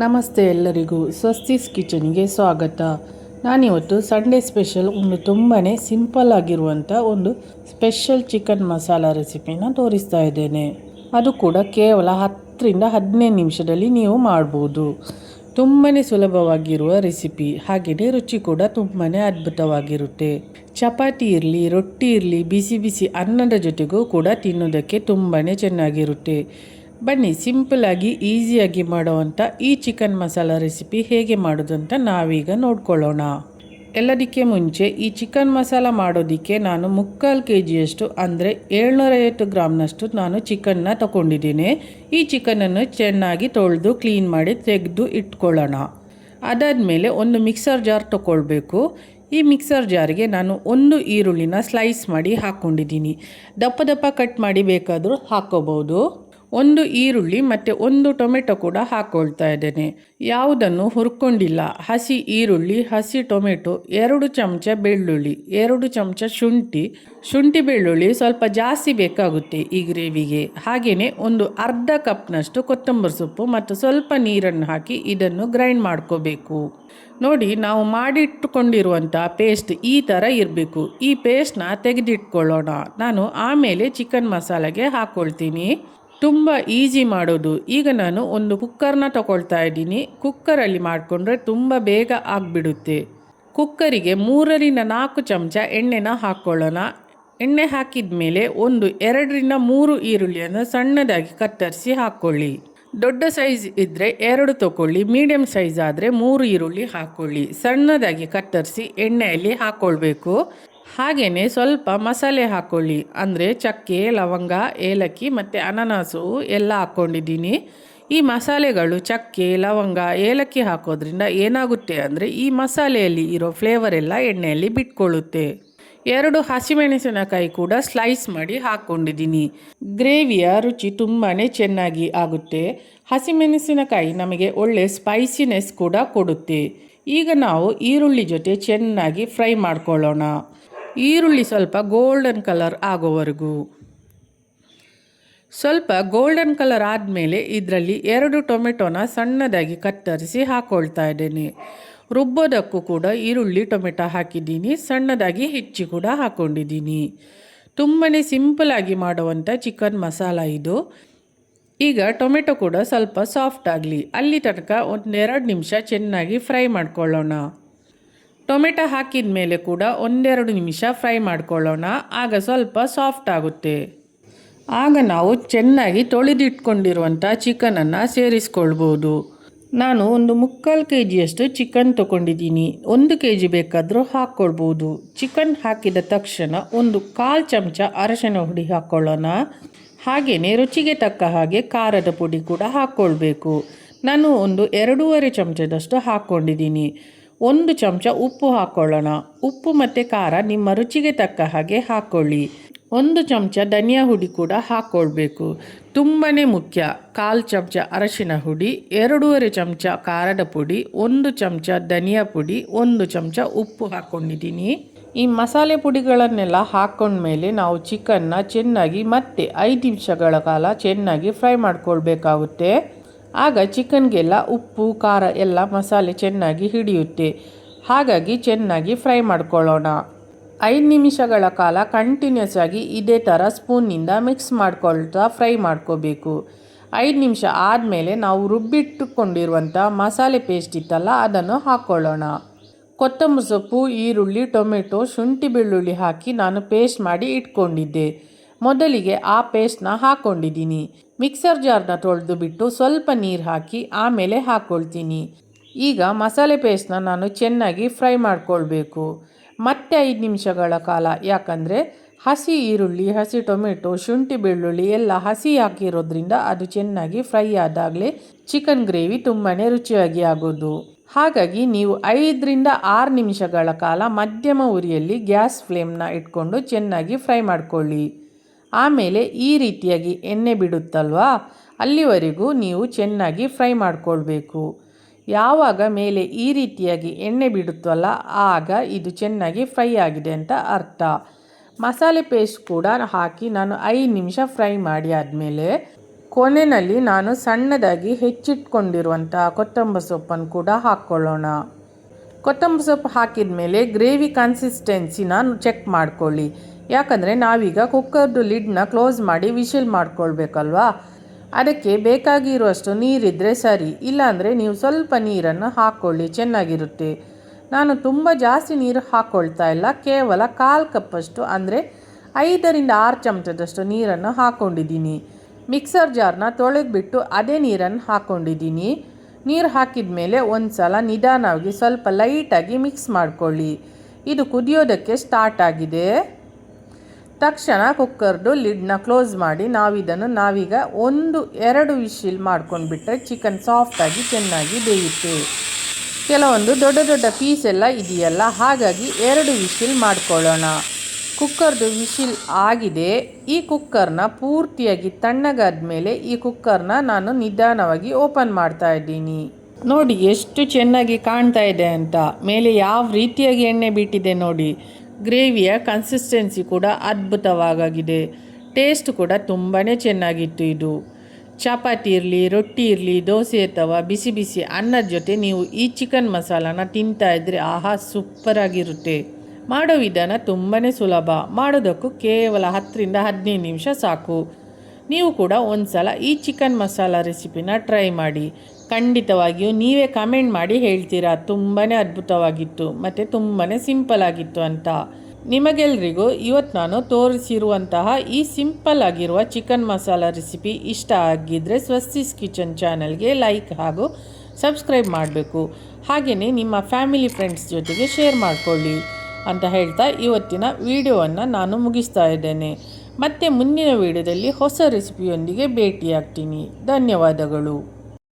ನಮಸ್ತೆ ಎಲ್ಲರಿಗೂ ಸ್ವಸ್ತಿಸ್ ಕಿಚನ್ಗೆ ಸ್ವಾಗತ. ನಾನಿವತ್ತು ಸಂಡೇ ಸ್ಪೆಷಲ್ ಒಂದು ತುಂಬಾ ಸಿಂಪಲ್ ಆಗಿರುವಂಥ ಒಂದು ಸ್ಪೆಷಲ್ ಚಿಕನ್ ಮಸಾಲ ರೆಸಿಪಿನ ತೋರಿಸ್ತಾ ಇದ್ದೇನೆ. ಅದು ಕೂಡ ಕೇವಲ 10-15 ನಿಮಿಷದಲ್ಲಿ ನೀವು ಮಾಡ್ಬೋದು. ತುಂಬಾ ಸುಲಭವಾಗಿರುವ ರೆಸಿಪಿ, ಹಾಗೆಯೇ ರುಚಿ ಕೂಡ ತುಂಬಾ ಅದ್ಭುತವಾಗಿರುತ್ತೆ. ಚಪಾತಿ ಇರಲಿ, ರೊಟ್ಟಿ ಇರಲಿ, ಬಿಸಿ ಬಿಸಿ ಅನ್ನದ ಜೊತೆಗೂ ಕೂಡ ತಿನ್ನೋದಕ್ಕೆ ತುಂಬಾ ಚೆನ್ನಾಗಿರುತ್ತೆ. ಬನ್ನಿ, ಸಿಂಪಲಾಗಿ ಈಸಿಯಾಗಿ ಮಾಡುವಂಥ ಈ ಚಿಕನ್ ಮಸಾಲ ರೆಸಿಪಿ ಹೇಗೆ ಮಾಡೋದು ಅಂತ ನಾವೀಗ ನೋಡ್ಕೊಳ್ಳೋಣ. ಎಲ್ಲದಕ್ಕೆ ಮುಂಚೆ ಈ ಚಿಕನ್ ಮಸಾಲ ಮಾಡೋದಕ್ಕೆ ನಾನು 3/4 kg ಅಂದರೆ 750 ಗ್ರಾಮ್ನಷ್ಟು ನಾನು ಚಿಕನ್ನ ತಗೊಂಡಿದ್ದೀನಿ. ಈ ಚಿಕನನ್ನು ಚೆನ್ನಾಗಿ ತೊಳೆದು ಕ್ಲೀನ್ ಮಾಡಿ ತೆಗೆದು ಇಟ್ಕೊಳ್ಳೋಣ. ಅದಾದಮೇಲೆ ಒಂದು ಮಿಕ್ಸರ್ ಜಾರ್ ತಗೊಳ್ಬೇಕು. ಈ ಮಿಕ್ಸರ್ ಜಾರಿಗೆ ನಾನು 1 ಈರುಳ್ಳಿನ ಸ್ಲೈಸ್ ಮಾಡಿ ಹಾಕ್ಕೊಂಡಿದ್ದೀನಿ. ದಪ್ಪ ದಪ್ಪ ಕಟ್ ಮಾಡಿ ಬೇಕಾದರೂ ಹಾಕ್ಕೋಬೋದು. 1 ಈರುಳ್ಳಿ ಮತ್ತು 1 ಟೊಮೆಟೊ ಕೂಡ ಹಾಕ್ಕೊಳ್ತಾ ಇದ್ದೇನೆ. ಯಾವುದನ್ನು ಹುರ್ಕೊಂಡಿಲ್ಲ. ಹಸಿ ಈರುಳ್ಳಿ, ಹಸಿ ಟೊಮೆಟೊ, 2 ಚಮಚ ಬೆಳ್ಳುಳ್ಳಿ, 2 ಚಮಚ ಶುಂಠಿ ಬೆಳ್ಳುಳ್ಳಿ ಸ್ವಲ್ಪ ಜಾಸ್ತಿ ಬೇಕಾಗುತ್ತೆ ಈ ಗ್ರೇವಿಗೆ. ಹಾಗೆಯೇ ಒಂದು ಅರ್ಧ ಕಪ್ನಷ್ಟು ಕೊತ್ತಂಬರಿ ಸೊಪ್ಪು ಮತ್ತು ಸ್ವಲ್ಪ ನೀರನ್ನು ಹಾಕಿ ಇದನ್ನು ಗ್ರೈಂಡ್ ಮಾಡ್ಕೋಬೇಕು. ನೋಡಿ, ನಾವು ಮಾಡಿಟ್ಟುಕೊಂಡಿರುವಂಥ ಪೇಸ್ಟ್ ಈ ಥರ ಇರಬೇಕು. ಈ ಪೇಸ್ಟ್ನ ತೆಗೆದಿಟ್ಕೊಳ್ಳೋಣ. ನಾನು ಆಮೇಲೆ ಚಿಕನ್ ಮಸಾಲೆಗೆ ಹಾಕ್ಕೊಳ್ತೀನಿ. ತುಂಬ ಈಸಿ ಮಾಡೋದು. ಈಗ ನಾನು ಒಂದು ಕುಕ್ಕರ್ನ ತಗೊಳ್ತಾ ಇದ್ದೀನಿ. ಕುಕ್ಕರಲ್ಲಿ ಮಾಡಿಕೊಂಡ್ರೆ ತುಂಬ ಬೇಗ ಆಗಿಬಿಡುತ್ತೆ. ಕುಕ್ಕರಿಗೆ 3-4 ಚಮಚ ಎಣ್ಣೆನ ಹಾಕ್ಕೊಳ್ಳೋಣ. ಎಣ್ಣೆ ಹಾಕಿದ ಮೇಲೆ 2-3 ಈರುಳ್ಳಿಯನ್ನು ಸಣ್ಣದಾಗಿ ಕತ್ತರಿಸಿ ಹಾಕ್ಕೊಳ್ಳಿ. ದೊಡ್ಡ ಸೈಜ್ ಇದ್ದರೆ 2 ತಗೊಳ್ಳಿ, ಮೀಡಿಯಮ್ ಸೈಜ್ ಆದರೆ 3 ಈರುಳ್ಳಿ ಹಾಕ್ಕೊಳ್ಳಿ. ಸಣ್ಣದಾಗಿ ಕತ್ತರಿಸಿ ಎಣ್ಣೆಯಲ್ಲಿ ಹಾಕ್ಕೊಳ್ಬೇಕು. ಹಾಗೆಯೇ ಸ್ವಲ್ಪ ಮಸಾಲೆ ಹಾಕ್ಕೊಳ್ಳಿ. ಅಂದರೆ ಚಕ್ಕೆ, ಲವಂಗ, ಏಲಕ್ಕಿ ಮತ್ತು ಅನಾನಸು ಎಲ್ಲ ಹಾಕ್ಕೊಂಡಿದ್ದೀನಿ. ಈ ಮಸಾಲೆಗಳು ಚಕ್ಕೆ, ಲವಂಗ, ಏಲಕ್ಕಿ ಹಾಕೋದ್ರಿಂದ ಏನಾಗುತ್ತೆ ಅಂದರೆ ಈ ಮಸಾಲೆಯಲ್ಲಿ ಇರೋ ಫ್ಲೇವರ್ ಎಲ್ಲ ಎಣ್ಣೆಯಲ್ಲಿ ಬಿಟ್ಕೊಳ್ಳುತ್ತೆ. 2 ಹಸಿಮೆಣಸಿನಕಾಯಿ ಕೂಡ ಸ್ಲೈಸ್ ಮಾಡಿ ಹಾಕ್ಕೊಂಡಿದ್ದೀನಿ. ಗ್ರೇವಿಯ ರುಚಿ ತುಂಬಾ ಚೆನ್ನಾಗಿ ಆಗುತ್ತೆ. ಹಸಿಮೆಣಸಿನಕಾಯಿ ನಮಗೆ ಒಳ್ಳೆ ಸ್ಪೈಸಿನೆಸ್ ಕೂಡ ಕೊಡುತ್ತೆ. ಈಗ ನಾವು ಈರುಳ್ಳಿ ಜೊತೆ ಚೆನ್ನಾಗಿ ಫ್ರೈ ಮಾಡ್ಕೊಳ್ಳೋಣ. ಈರುಳ್ಳಿ ಸ್ವಲ್ಪ ಗೋಲ್ಡನ್ ಕಲರ್ ಆಗೋವರೆಗೂ. ಸ್ವಲ್ಪ ಗೋಲ್ಡನ್ ಕಲರ್ ಆದಮೇಲೆ ಇದರಲ್ಲಿ 2 ಟೊಮೆಟೊನ ಸಣ್ಣದಾಗಿ ಕತ್ತರಿಸಿ ಹಾಕ್ಕೊಳ್ತಾ ಇದ್ದೇನೆ. ರುಬ್ಬೋದಕ್ಕೂ ಕೂಡ ಈರುಳ್ಳಿ ಟೊಮೆಟೊ ಹಾಕಿದ್ದೀನಿ. ಸಣ್ಣದಾಗಿ ಹೆಚ್ಚಿ ಕೂಡ ಹಾಕ್ಕೊಂಡಿದ್ದೀನಿ. ತುಂಬಾ ಸಿಂಪಲಾಗಿ ಮಾಡುವಂಥ ಚಿಕನ್ ಮಸಾಲ ಇದು. ಈಗ ಟೊಮೆಟೊ ಕೂಡ ಸ್ವಲ್ಪ ಸಾಫ್ಟ್ ಆಗಲಿ. ಅಲ್ಲಿ ತನಕ 1-2 ನಿಮಿಷ ಚೆನ್ನಾಗಿ ಫ್ರೈ ಮಾಡ್ಕೊಳ್ಳೋಣ. ಟೊಮೆಟೊ ಹಾಕಿದ ಮೇಲೆ ಕೂಡ 1-2 ನಿಮಿಷ ಫ್ರೈ ಮಾಡ್ಕೊಳ್ಳೋಣ. ಆಗ ಸ್ವಲ್ಪ ಸಾಫ್ಟ್ ಆಗುತ್ತೆ. ಆಗ ನಾವು ಚೆನ್ನಾಗಿ ತೊಳೆದಿಟ್ಕೊಂಡಿರುವಂಥ ಚಿಕನನ್ನು ಸೇರಿಸ್ಕೊಳ್ಬೋದು. ನಾನು ಒಂದು 3/4 kg ಚಿಕನ್ ತೊಗೊಂಡಿದ್ದೀನಿ. 1 kg ಬೇಕಾದರೂ ಹಾಕ್ಕೊಳ್ಬೋದು. ಚಿಕನ್ ಹಾಕಿದ ತಕ್ಷಣ 1/4 ಚಮಚ ಅರಶಿನ ಹುಡಿ ಹಾಕ್ಕೊಳ್ಳೋಣ. ಹಾಗೆಯೇ ರುಚಿಗೆ ತಕ್ಕ ಹಾಗೆ ಖಾರದ ಪುಡಿ ಕೂಡ ಹಾಕ್ಕೊಳ್ಬೇಕು. ನಾನು 2.5 ಚಮಚದಷ್ಟು ಹಾಕ್ಕೊಂಡಿದ್ದೀನಿ. 1 ಚಮಚ ಉಪ್ಪು ಹಾಕ್ಕೊಳ್ಳೋಣ. ಉಪ್ಪು ಮತ್ತು ಖಾರ ನಿಮ್ಮ ರುಚಿಗೆ ತಕ್ಕ ಹಾಗೆ ಹಾಕ್ಕೊಳ್ಳಿ. 1 ಚಮಚ ಧನಿಯಾ ಹುಡಿ ಕೂಡ ಹಾಕ್ಕೊಳ್ಬೇಕು. ತುಂಬಾ ಮುಖ್ಯ. 1/4 ಚಮಚ ಅರಶಿನ ಹುಡಿ, 2.5 ಚಮಚ ಖಾರದ ಪುಡಿ, 1 ಚಮಚ ಧನಿಯಾ ಪುಡಿ, 1 ಚಮಚ ಉಪ್ಪು ಹಾಕ್ಕೊಂಡಿದ್ದೀನಿ. ಈ ಮಸಾಲೆ ಪುಡಿಗಳನ್ನೆಲ್ಲ ಹಾಕ್ಕೊಂಡ್ಮೇಲೆ ನಾವು ಚಿಕನ್ನ ಚೆನ್ನಾಗಿ ಮತ್ತೆ 5 ನಿಮಿಷಗಳ ಕಾಲ ಚೆನ್ನಾಗಿ ಫ್ರೈ ಮಾಡ್ಕೊಳ್ಬೇಕಾಗುತ್ತೆ. ಆಗ ಚಿಕನ್ಗೆಲ್ಲ ಉಪ್ಪು, ಖಾರ ಎಲ್ಲ ಮಸಾಲೆ ಚೆನ್ನಾಗಿ ಹಿಡಿಯುತ್ತೆ. ಹಾಗಾಗಿ ಚೆನ್ನಾಗಿ ಫ್ರೈ ಮಾಡ್ಕೊಳ್ಳೋಣ. 5 ನಿಮಿಷಗಳ ಕಾಲ ಕಂಟಿನ್ಯೂಸ್ ಆಗಿ ಇದೇ ಥರ ಸ್ಪೂನ್ನಿಂದ ಮಿಕ್ಸ್ ಮಾಡ್ಕೊಳ್ತಾ ಫ್ರೈ ಮಾಡ್ಕೋಬೇಕು. 5 ನಿಮಿಷ ಆದಮೇಲೆ ನಾವು ರುಬ್ಬಿಟ್ಟುಕೊಂಡಿರುವಂಥ ಮಸಾಲೆ ಪೇಸ್ಟ್ ಇತ್ತಲ್ಲ, ಅದನ್ನು ಹಾಕ್ಕೊಳ್ಳೋಣ. ಕೊತ್ತಂಬರಿ ಸೊಪ್ಪು, ಈರುಳ್ಳಿ, ಟೊಮೆಟೊ, ಶುಂಠಿ ಬೆಳ್ಳುಳ್ಳಿ ಹಾಕಿ ನಾನು ಪೇಸ್ಟ್ ಮಾಡಿ ಇಟ್ಕೊಂಡಿದ್ದೆ. ಮೊದಲಿಗೆ ಆ ಪೇಸ್ಟ್ನ ಹಾಕ್ಕೊಂಡಿದ್ದೀನಿ. ಮಿಕ್ಸರ್ ಜಾರ್ನ ತೊಳೆದು ಬಿಟ್ಟು ಸ್ವಲ್ಪ ನೀರು ಹಾಕಿ ಆಮೇಲೆ ಹಾಕ್ಕೊಳ್ತೀನಿ. ಈಗ ಮಸಾಲೆ ಪೇಸ್ಟ್ನ ನಾನು ಚೆನ್ನಾಗಿ ಫ್ರೈ ಮಾಡ್ಕೊಳ್ಬೇಕು. ಮತ್ತೆ 5 ನಿಮಿಷಗಳ ಕಾಲ. ಯಾಕಂದರೆ ಹಸಿ ಈರುಳ್ಳಿ, ಹಸಿ ಟೊಮೆಟೊ, ಶುಂಠಿ ಬೆಳ್ಳುಳ್ಳಿ ಎಲ್ಲ ಹಸಿ ಹಾಕಿರೋದ್ರಿಂದ ಅದು ಚೆನ್ನಾಗಿ ಫ್ರೈ ಆದಾಗಲೇ ಚಿಕನ್ ಗ್ರೇವಿ ತುಂಬಾ ರುಚಿಯಾಗಿ ಆಗೋದು. ಹಾಗಾಗಿ ನೀವು 5-6 ನಿಮಿಷಗಳ ಕಾಲ ಮಧ್ಯಮ ಉರಿಯಲ್ಲಿ ಗ್ಯಾಸ್ ಫ್ಲೇಮ್ನ ಇಟ್ಕೊಂಡು ಚೆನ್ನಾಗಿ ಫ್ರೈ ಮಾಡ್ಕೊಳ್ಳಿ. ಆಮೇಲೆ ಈ ರೀತಿಯಾಗಿ ಎಣ್ಣೆ ಬಿಡುತ್ತಲ್ವಾ, ಅಲ್ಲಿವರೆಗೂ ನೀವು ಚೆನ್ನಾಗಿ ಫ್ರೈ ಮಾಡ್ಕೊಳ್ಬೇಕು. ಯಾವಾಗ ಮೇಲೆ ಈ ರೀತಿಯಾಗಿ ಎಣ್ಣೆ ಬಿಡುತ್ತಲ್ಲ, ಆಗ ಇದು ಚೆನ್ನಾಗಿ ಫ್ರೈ ಆಗಿದೆ ಅಂತ ಅರ್ಥ. ಮಸಾಲೆ ಪೇಸ್ಟ್ ಕೂಡ ಹಾಕಿ ನಾನು 5 ನಿಮಿಷ ಫ್ರೈ ಮಾಡಿ ಆದಮೇಲೆ ಕೊನೆಯಲ್ಲಿ ನಾನು ಸಣ್ಣದಾಗಿ ಹೆಚ್ಚಿಟ್ಕೊಂಡಿರುವಂತಹ ಕೊತ್ತಂಬರಿ ಸೊಪ್ಪನ್ನು ಕೂಡ ಹಾಕ್ಕೊಳ್ಳೋಣ. ಕೊತ್ತಂಬರಿ ಸೊಪ್ಪು ಹಾಕಿದ ಮೇಲೆ ಗ್ರೇವಿ ಕನ್ಸಿಸ್ಟೆನ್ಸಿನ ಚೆಕ್ ಮಾಡ್ಕೊಳ್ಳಿ. ಯಾಕಂದರೆ ನಾವೀಗ ಕುಕ್ಕರ್ದು ಲಿಡ್ನ ಕ್ಲೋಸ್ ಮಾಡಿ ವಿಶಿಲ್ ಮಾಡ್ಕೊಳ್ಬೇಕಲ್ವಾ, ಅದಕ್ಕೆ ಬೇಕಾಗಿರುವಷ್ಟು ನೀರಿದ್ದರೆ ಸರಿ, ಇಲ್ಲಾಂದರೆ ನೀವು ಸ್ವಲ್ಪ ನೀರನ್ನು ಹಾಕ್ಕೊಳ್ಳಿ, ಚೆನ್ನಾಗಿರುತ್ತೆ. ನಾನು ತುಂಬ ಜಾಸ್ತಿ ನೀರು ಹಾಕ್ಕೊಳ್ತಾ ಇಲ್ಲ, ಕೇವಲ 1/4 ಕಪ್ಪಷ್ಟು ಅಂದರೆ 5-6 ಚಮಚದಷ್ಟು ನೀರನ್ನು ಹಾಕ್ಕೊಂಡಿದ್ದೀನಿ. ಮಿಕ್ಸರ್ ಜಾರ್ನ ತೊಳೆದ್ಬಿಟ್ಟು ಅದೇ ನೀರನ್ನು ಹಾಕ್ಕೊಂಡಿದ್ದೀನಿ. ನೀರು ಹಾಕಿದ ಮೇಲೆ ಒಂದು ಸಲ ನಿಧಾನವಾಗಿ ಸ್ವಲ್ಪ ಲೈಟಾಗಿ ಮಿಕ್ಸ್ ಮಾಡ್ಕೊಳ್ಳಿ. ಇದು ಕುದಿಯೋದಕ್ಕೆ ಸ್ಟಾರ್ಟ್ ಆಗಿದೆ. ತಕ್ಷಣ ಕುಕ್ಕರ್ದು ಲಿಡ್ನ ಕ್ಲೋಸ್ ಮಾಡಿ ನಾವೀಗ 1-2 ವಿಶಿಲ್ ಮಾಡ್ಕೊಂಡ್ಬಿಟ್ರೆ ಚಿಕನ್ ಸಾಫ್ಟಾಗಿ ಚೆನ್ನಾಗಿ ಬೇಯುತ್ತೆ. ಕೆಲವೊಂದು ದೊಡ್ಡ ದೊಡ್ಡ ಪೀಸ್ ಎಲ್ಲ ಇದೆಯಲ್ಲ, ಹಾಗಾಗಿ 2 ವಿಶಿಲ್ ಮಾಡ್ಕೊಳ್ಳೋಣ. ಕುಕ್ಕರ್ದು ವಿಶಿಲ್ ಆಗಿದೆ. ಈ ಕುಕ್ಕರ್ನ ಪೂರ್ತಿಯಾಗಿ ತಣ್ಣಗಾದ ಮೇಲೆ ಈ ಕುಕ್ಕರ್ನ ನಾನು ನಿಧಾನವಾಗಿ ಓಪನ್ ಮಾಡ್ತಾ ಇದ್ದೀನಿ. ನೋಡಿ ಎಷ್ಟು ಚೆನ್ನಾಗಿ ಕಾಣ್ತಾ ಇದೆ ಅಂತ. ಮೇಲೆ ಯಾವ ರೀತಿಯಾಗಿ ಎಣ್ಣೆ ಬಿಟ್ಟಿದೆ ನೋಡಿ. ಗ್ರೇವಿಯ ಕನ್ಸಿಸ್ಟೆನ್ಸಿ ಕೂಡ ಅದ್ಭುತವಾಗಿದೆ. ಟೇಸ್ಟ್ ಕೂಡ ತುಂಬಾ ಚೆನ್ನಾಗಿತ್ತು. ಇದು ಚಪಾತಿ ಇರಲಿ, ರೊಟ್ಟಿ ಇರಲಿ, ದೋಸೆ ಅಥವಾ ಬಿಸಿ ಬಿಸಿ ಅನ್ನದ ಜೊತೆ ನೀವು ಈ ಚಿಕನ್ ಮಸಾಲಾನ ತಿಂತಾ ಇದ್ದರೆ ಆಹಾ, ಸೂಪರಾಗಿರುತ್ತೆ. ಮಾಡೋ ವಿಧಾನ ತುಂಬಾ ಸುಲಭ. ಮಾಡೋದಕ್ಕೂ ಕೇವಲ 10-15 ನಿಮಿಷ ಸಾಕು. ನೀವು ಕೂಡ ಒಂದು ಸಲ ಈ ಚಿಕನ್ ಮಸಾಲ ರೆಸಿಪಿನ ಟ್ರೈ ಮಾಡಿ. ಖಂಡಿತವಾಗಿಯೂ ನೀವೇ ಕಮೆಂಟ್ ಮಾಡಿ ಹೇಳ್ತೀರಾ ತುಂಬಾ ಅದ್ಭುತವಾಗಿತ್ತು ಮತ್ತು ತುಂಬಾ ಸಿಂಪಲ್ ಆಗಿತ್ತು ಅಂತ. ನಿಮಗೆಲ್ರಿಗೂ ಇವತ್ತು ನಾನು ತೋರಿಸಿರುವಂತಹ ಈ ಸಿಂಪಲ್ ಆಗಿರುವ ಚಿಕನ್ ಮಸಾಲ ರೆಸಿಪಿ ಇಷ್ಟ ಆಗಿದ್ದರೆ ಸ್ವಸ್ತಿಸ್ ಕಿಚನ್ ಚಾನಲ್ಗೆ ಲೈಕ್ ಹಾಗೂ ಸಬ್ಸ್ಕ್ರೈಬ್ ಮಾಡಬೇಕು. ಹಾಗೆಯೇ ನಿಮ್ಮ ಫ್ಯಾಮಿಲಿ ಫ್ರೆಂಡ್ಸ್ ಜೊತೆಗೆ ಶೇರ್ ಮಾಡಿಕೊಳ್ಳಿ ಅಂತ ಹೇಳ್ತಾ ಇವತ್ತಿನ ವಿಡಿಯೋವನ್ನು ನಾನು ಮುಗಿಸ್ತಾ ಇದ್ದೇನೆ. ಮತ್ತೆ ಮುಂದಿನ ವಿಡಿಯೋದಲ್ಲಿ ಹೊಸ ರೆಸಿಪಿಯೊಂದಿಗೆ ಭೇಟಿಯಾಗ್ತೀನಿ. ಧನ್ಯವಾದಗಳು.